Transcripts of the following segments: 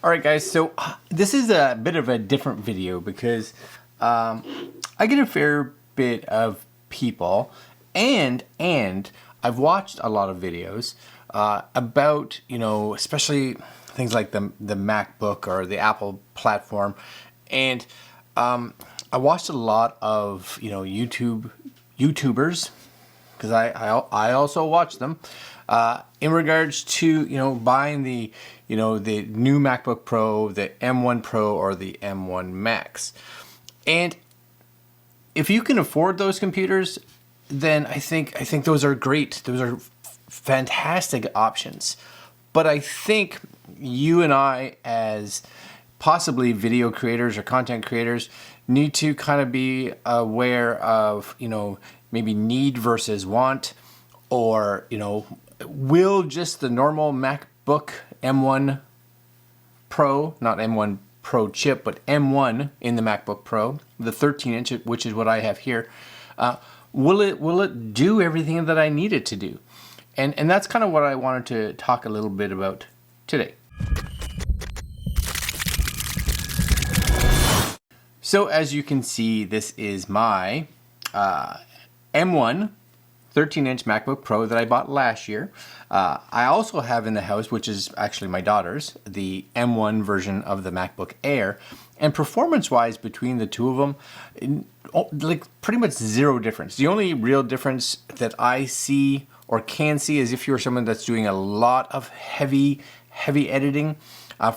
Alright guys, so this is a bit of a different video because I get a fair bit of people and I've watched a lot of videos about, you know, especially things like the MacBook or the Apple platform, and I watched a lot of, you know, YouTubers, because I also watch them, in regards to, you know, buying the, you know, the new MacBook Pro, the M1 Pro or the M1 Max. And if you can afford those computers, then I think those are great. Those are fantastic options. But I think you and I, as possibly video creators or content creators, need to kind of be aware of, you know, maybe need versus want, or, you know, will just the normal MacBook M1 Pro, not M1 Pro chip, but M1 in the MacBook Pro, the 13-inch, which is what I have here, will it do everything that I need it to do? And that's kind of what I wanted to talk a little bit about today. So as you can see, this is my M1 13-inch MacBook Pro that I bought last year. I also have in the house, which is actually my daughter's, the M1 version of the MacBook Air. And performance-wise, between the two of them, like pretty much zero difference. The only real difference that I see or can see is if you're someone that's doing a lot of heavy editing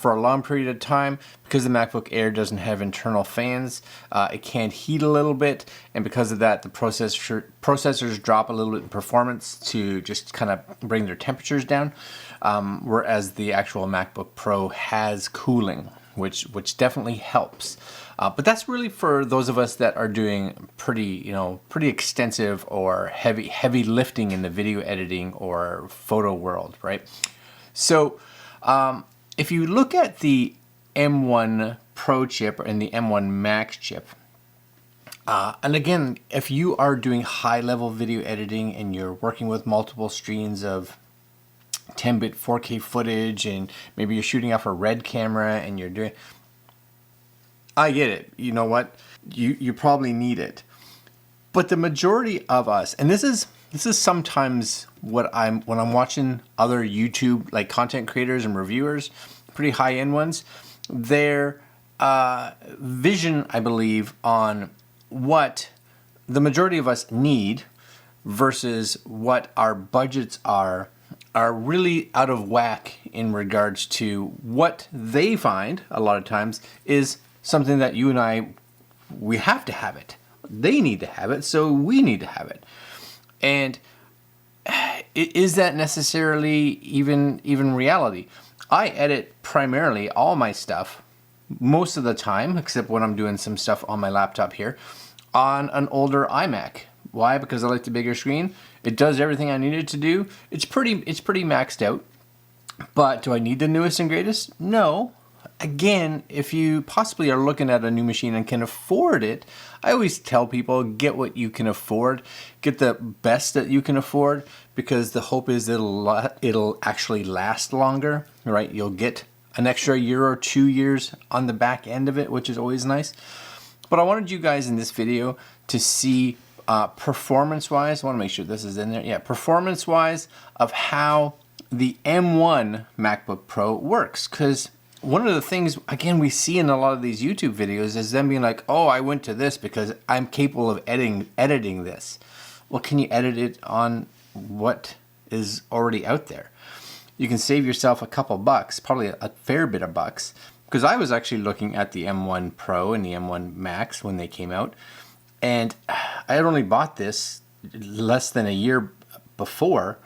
for a long period of time. Because the MacBook Air doesn't have internal fans, it can heat a little bit, and because of that, the processors drop a little bit in performance to just kind of bring their temperatures down, whereas the actual MacBook Pro has cooling, which definitely helps. But that's really for those of us that are doing pretty extensive or heavy lifting in the video editing or photo world, right? So if you look at the M1 Pro chip and the M1 Max chip, and again, if you are doing high-level video editing and you're working with multiple streams of 10-bit 4K footage, and maybe you're shooting off a Red camera and you're doing... I get it. You know what? You probably need it. But the majority of us, and this is sometimes when I'm watching other YouTube like content creators and reviewers, pretty high-end ones, their vision, I believe, on what the majority of us need versus what our budgets are really out of whack in regards to what they find a lot of times is something that you and I, we have to have it. They need to have it, so we need to have it. And is that necessarily even reality? I edit primarily all my stuff, most of the time, except when I'm doing some stuff on my laptop here, on an older iMac. Why? Because I like the bigger screen. It does everything I need it to do. It's pretty maxed out. But do I need the newest and greatest? No. Again, if you possibly are looking at a new machine and can afford it, I always tell people, get what you can afford. Get the best that you can afford, because the hope is it'll actually last longer, right? You'll get an extra year or 2 years on the back end of it, which is always nice. But I wanted you guys in this video to see performance-wise, I want to make sure this is in there. Yeah, performance-wise of how the M1 MacBook Pro works, because one of the things, again, we see in a lot of these YouTube videos is them being like, oh, I went to this because I'm capable of editing this. Well, can you edit it on what is already out there? You can save yourself a couple bucks, probably a fair bit of bucks, because I was actually looking at the M1 Pro and the M1 Max when they came out, and I had only bought this less than a year before,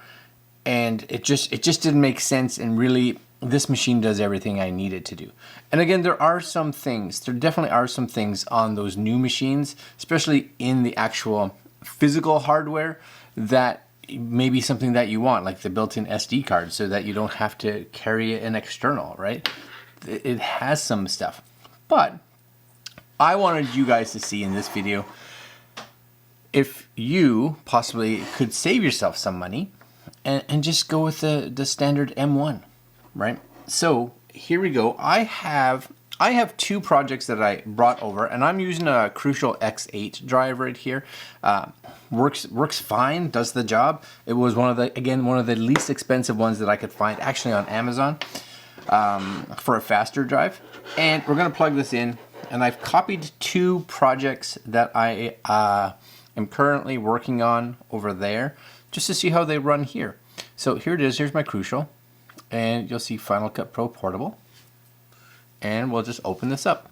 and it just didn't make sense, and really this machine does everything I need it to do. And again, there definitely are some things on those new machines, especially in the actual physical hardware, that may be something that you want, like the built-in SD card, so that you don't have to carry an external, right? It has some stuff. But I wanted you guys to see in this video if you possibly could save yourself some money and just go with the standard M1. Right? So here we go. I have two projects that I brought over, and I'm using a Crucial X8 drive right here. Works fine, does the job. It was one of the least expensive ones that I could find actually on Amazon for a faster drive. And we're gonna plug this in, and I've copied two projects that I am currently working on over there, just to see how they run here. So here it is. Here's my Crucial, and you'll see Final Cut Pro Portable. And we'll just open this up.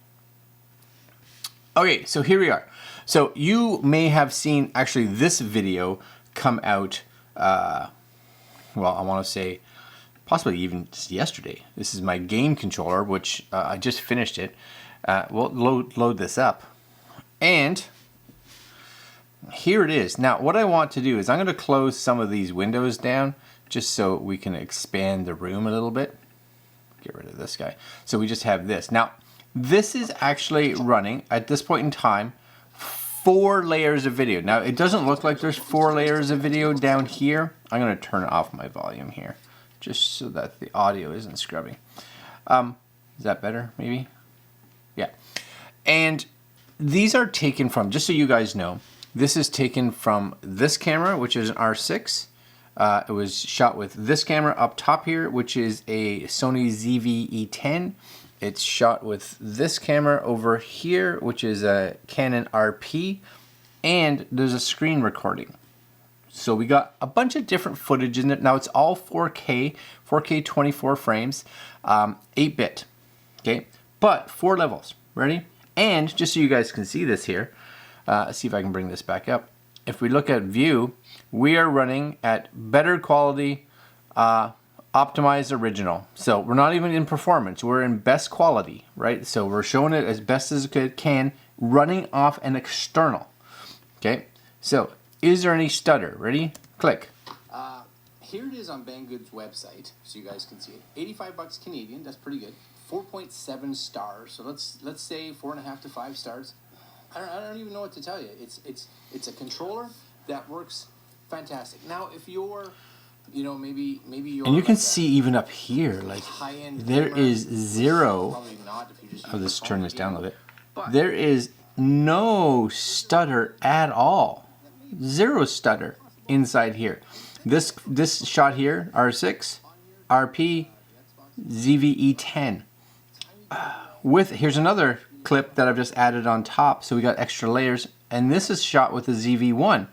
Okay, so here we are. So you may have seen actually this video come out, well, I want to say possibly even just yesterday. This is my game controller, which I just finished it. We'll load this up. And here it is. Now, what I want to do is I'm going to close some of these windows down just so we can expand the room a little bit. Get rid of this guy. So we just have this. Now, this is actually running, at this point in time, 4 layers of video. Now, it doesn't look like there's 4 layers of video down here. I'm going to turn off my volume here, just so that the audio isn't scrubbing. Is that better, maybe? Yeah. And these are taken from, just so you guys know, this is taken from this camera, which is an R6. It was shot with this camera up top here, which is a Sony ZV-E10. It's shot with this camera over here, which is a Canon RP, and there's a screen recording. So we got a bunch of different footage in it. Now it's all 4K 24 frames, 8-bit, okay? But 4 levels, ready? And just so you guys can see this here, see if I can bring this back up. If we look at view, we are running at better quality, optimized original. So we're not even in performance, we're in best quality, right? So we're showing it as best as it can, running off an external. Okay, so is there any stutter? Ready? Click. Here it is on Banggood's website, so you guys can see it. 85 bucks Canadian, that's pretty good. 4.7 stars, so let's say 4.5 to 5 stars. I don't even know what to tell you. It's a controller that works fantastic. Now, if you're, you know, maybe you're, and you can see even up here, like there is zero. I'll just turn this down a little bit. There is no stutter at all. Zero stutter inside here. This shot here, R6, RP, ZV-E10. Here's another clip that I've just added on top, so we got extra layers, and this is shot with the ZV-1,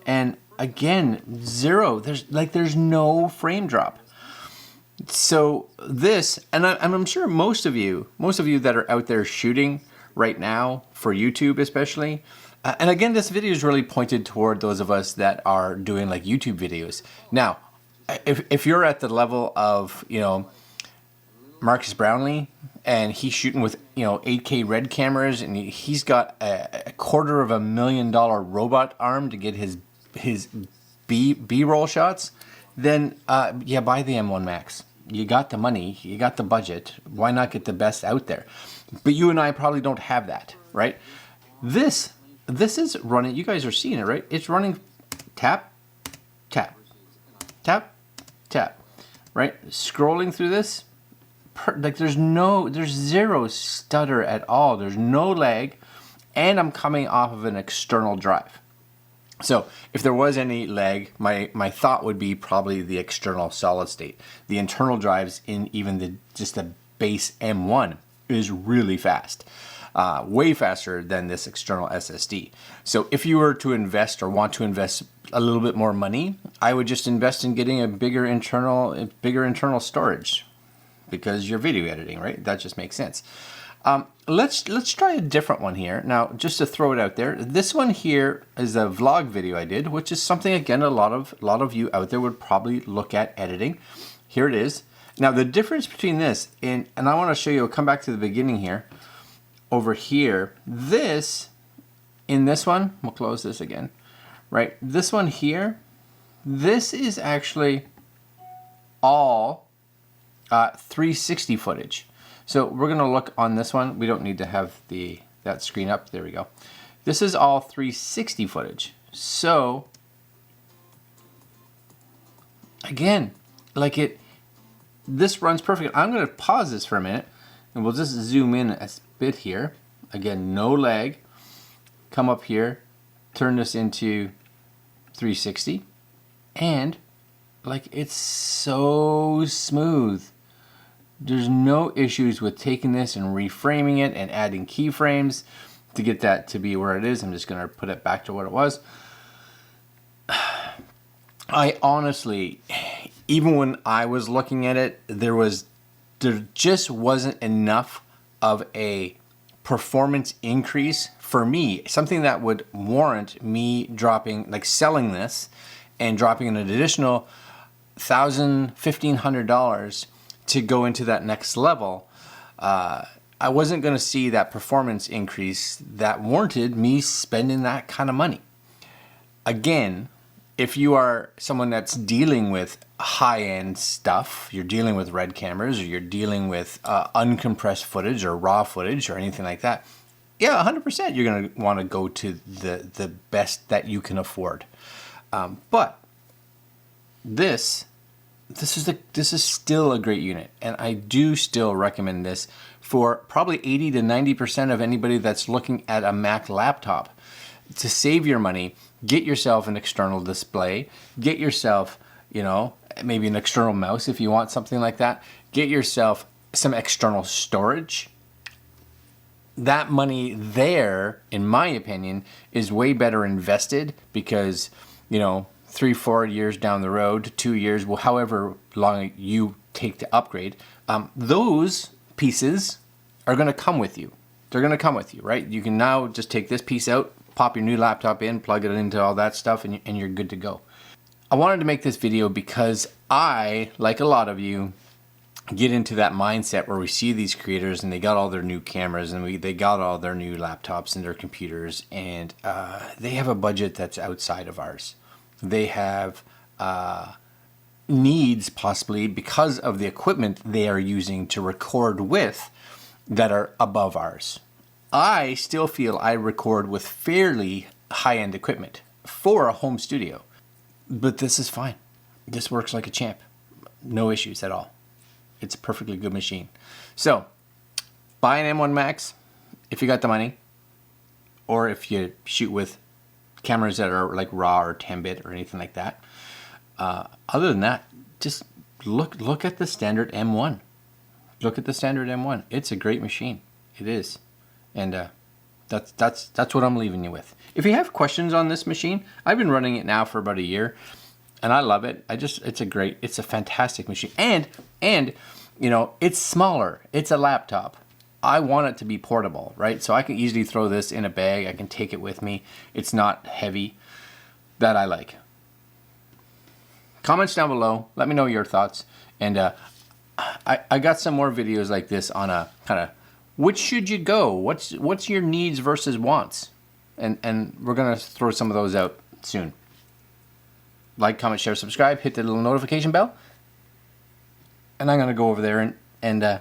and again, zero. There's no frame drop. So this, and I'm sure most of you that are out there shooting right now for YouTube especially, and again, this video is really pointed toward those of us that are doing like YouTube videos. Now, if you're at the level of, you know, Marcus Brownlee, and he's shooting with, you know, 8K red cameras, and he's got a $250,000 robot arm to get his B-roll shots, then yeah, buy the M1 Max. You got the money, you got the budget. Why not get the best out there? But you and I probably don't have that, right? This is running. You guys are seeing it, right? It's running tap, tap, tap, tap, right? Scrolling through this. Like there's zero stutter at all. There's no lag, and I'm coming off of an external drive. So if there was any lag, my thought would be probably the external solid state. The internal drives in even just the base M1 is really fast, way faster than this external SSD. So if you were to invest or want to invest a little bit more money, I would just invest in getting a bigger internal storage. Because you're video editing, right? That just makes sense. Let's try a different one here. Now, just to throw it out there, this one here is a vlog video I did, which is something, again, a lot of you out there would probably look at editing. Here it is. Now, the difference between this and I want to show you, I'll come back to the beginning here. Over here, in this one, we'll close this again, right? This one here, this is actually all 360 footage. So we're going to look on this one. We don't need to have that screen up. There we go. This is all 360 footage. So again, like this runs perfect. I'm going to pause this for a minute and we'll just zoom in a bit here. Again, no lag. Come up here, turn this into 360, and like, it's so smooth. There's no issues with taking this and reframing it and adding keyframes to get that to be where it is. I'm just going to put it back to what it was. I honestly, even when I was looking at it, there just wasn't enough of a performance increase for me, something that would warrant me dropping, like selling this and dropping an additional $1,500 to go into that next level. I wasn't going to see that performance increase that warranted me spending that kind of money. Again, if you are someone that's dealing with high-end stuff, you're dealing with red cameras, or you're dealing with uncompressed footage or raw footage or anything like that, yeah, 100% you're going to want to go to the best that you can afford. But this is still a great unit, and I do still recommend this for probably 80 to 90% of anybody that's looking at a Mac laptop. To save your money, get yourself an external display, get yourself, maybe an external mouse if you want something like that, get yourself some external storage. That money there, in my opinion, is way better invested because, 3-4 years down the road, 2 years, well, however long you take to upgrade, those pieces are going to come with you. They're going to come with you, right? You can now just take this piece out, pop your new laptop in, plug it into all that stuff, and you're good to go. I wanted to make this video because I, like a lot of you, get into that mindset where we see these creators and they got all their new cameras and they got all their new laptops and their computers, and they have a budget that's outside of ours. They have needs, possibly because of the equipment they are using to record with, that are above ours. I still feel I record with fairly high-end equipment for a home studio, but this is fine. This works like a champ. No issues at all. It's a perfectly good machine. So, buy an M1 Max if you got the money, or if you shoot with cameras that are like RAW or 10-bit or anything like that. Other than that, just look at the standard M1. Look at the standard M1. It's a great machine. It is. And that's what I'm leaving you with. If you have questions on this machine, I've been running it now for about a year, and I love it. It's a fantastic machine. And it's smaller. It's a laptop. I want it to be portable, right? So I can easily throw this in a bag. I can take it with me. It's not heavy. That I like. Comments down below. Let me know your thoughts. And I got some more videos like this on a kind of, which should you go? What's your needs versus wants? And we're going to throw some of those out soon. Like, comment, share, subscribe. Hit the little notification bell. And I'm going to go over there and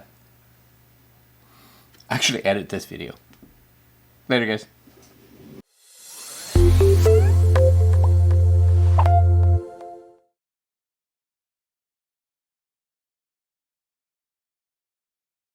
actually edit this video. Later, guys.